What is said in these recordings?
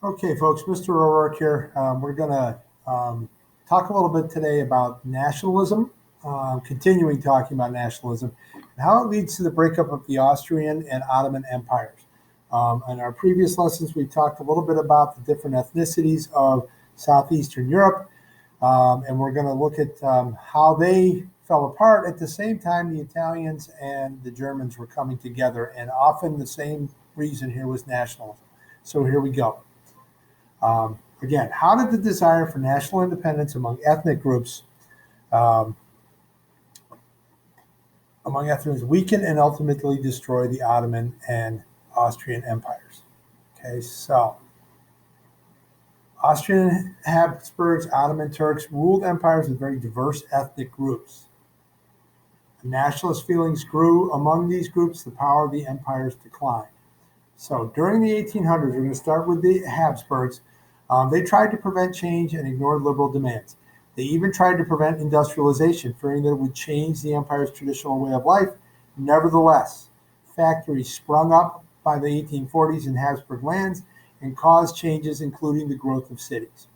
Okay, folks, Mr. O'Rourke here. We're going to talk a little bit today about nationalism, continuing talking about nationalism, and how it leads to the breakup of the Austrian and Ottoman empires. In our previous lessons, we talked a little bit about the different ethnicities of Southeastern Europe, and we're going to look at how they fell apart. At the same time, the Italians and the Germans were coming together, and often the same reason here was nationalism. So here we go. Again, how did the desire for national independence among ethnic groups weaken and ultimately destroy the Ottoman and Austrian empires? Okay, so Austrian Habsburgs, Ottoman Turks ruled empires with very diverse ethnic groups. Nationalist feelings grew among these groups, the power of the empires declined. So during the 1800s, we're going to start with the Habsburgs. They tried to prevent change and ignored liberal demands. They even tried to prevent industrialization, fearing that it would change the empire's traditional way of life. Nevertheless, factories sprung up by the 1840s in Habsburg lands and caused changes, including the growth of cities.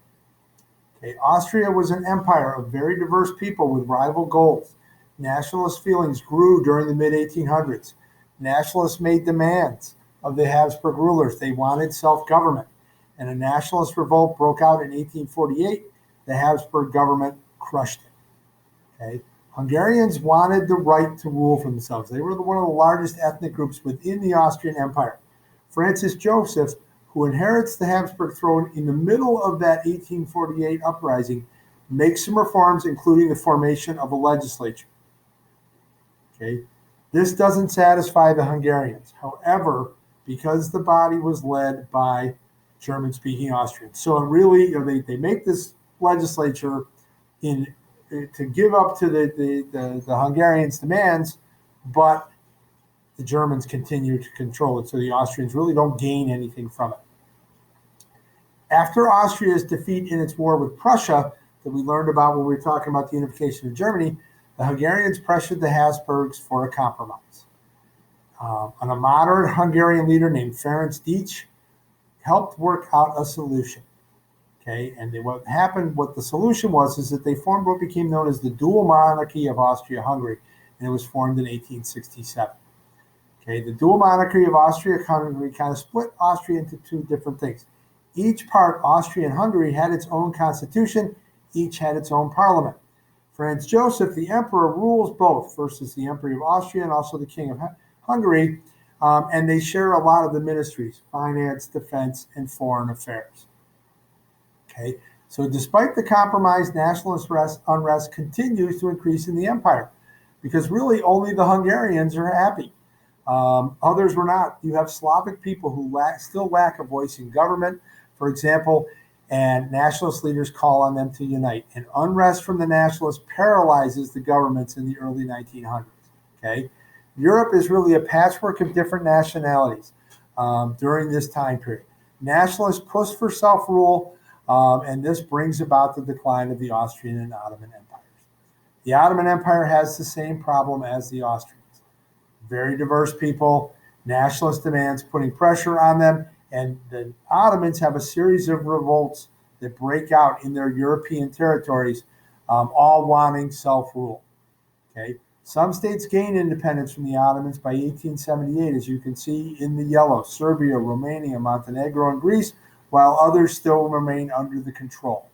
Okay, Austria was an empire of very diverse people with rival goals. Nationalist feelings grew during the mid-1800s. Nationalists made demands of the Habsburg rulers. They wanted self-government, and a nationalist revolt broke out in 1848. The Habsburg government crushed it. Okay? Hungarians wanted the right to rule for themselves. They were one of the largest ethnic groups within the Austrian Empire. Francis Joseph, who inherits the Habsburg throne in the middle of that 1848 uprising, makes some reforms, including the formation of a legislature. Okay? This doesn't satisfy the Hungarians. However, because the body was led by German-speaking Austrians. So it really, they make this legislature to give up to the Hungarians' demands, but the Germans continue to control it. So the Austrians really don't gain anything from it. After Austria's defeat in its war with Prussia, that we learned about when we were talking about the unification of Germany, the Hungarians pressured the Habsburgs for a compromise. And a moderate Hungarian leader named Ferenc Dietz helped work out a solution. Okay, and what the solution was is that they formed what became known as the dual monarchy of Austria-Hungary, and it was formed in 1867. Okay, the dual monarchy of Austria-Hungary kind of split Austria into two different things. Each part, Austria and Hungary, had its own constitution. Each had its own parliament. Franz Joseph, the emperor, rules both. First is the emperor of Austria and also the king of Hungary, and they share a lot of the ministries: finance, defense, and foreign affairs. Okay, so despite the compromise, nationalist unrest continues to increase in the empire because really only the Hungarians are happy. Others were not. You have Slavic people who still lack a voice in government, for example, and nationalist leaders call on them to unite. And unrest from the nationalists paralyzes the governments in the early 1900s. Okay, Europe is really a patchwork of different nationalities during this time period. Nationalists push for self-rule, and this brings about the decline of the Austrian and Ottoman empires. The Ottoman Empire has the same problem as the Austrians. Very diverse people, nationalist demands putting pressure on them, and the Ottomans have a series of revolts that break out in their European territories, all wanting self-rule. Okay, some states gain independence from the Ottomans by 1878, as you can see in the yellow: Serbia, Romania, Montenegro, and Greece, while others still remain under the control.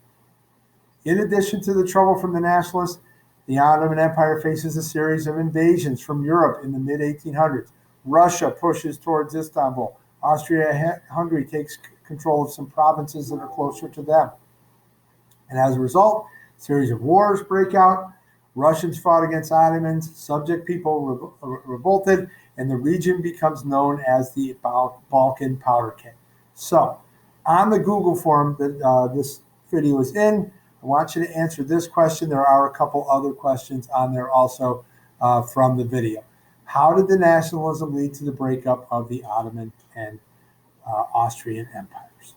In addition to the trouble from the nationalists, the Ottoman Empire faces a series of invasions from Europe in the mid-1800s. Russia pushes towards Istanbul. Austria-Hungary takes control of some provinces that are closer to them. And as a result, a series of wars break out. Russians fought against Ottomans, subject people revolted, and the region becomes known as the Balkan Powder Keg. So, on the Google form that this video is in, I want you to answer this question. There are a couple other questions on there also from the video. How did the nationalism lead to the breakup of the Ottoman and Austrian empires?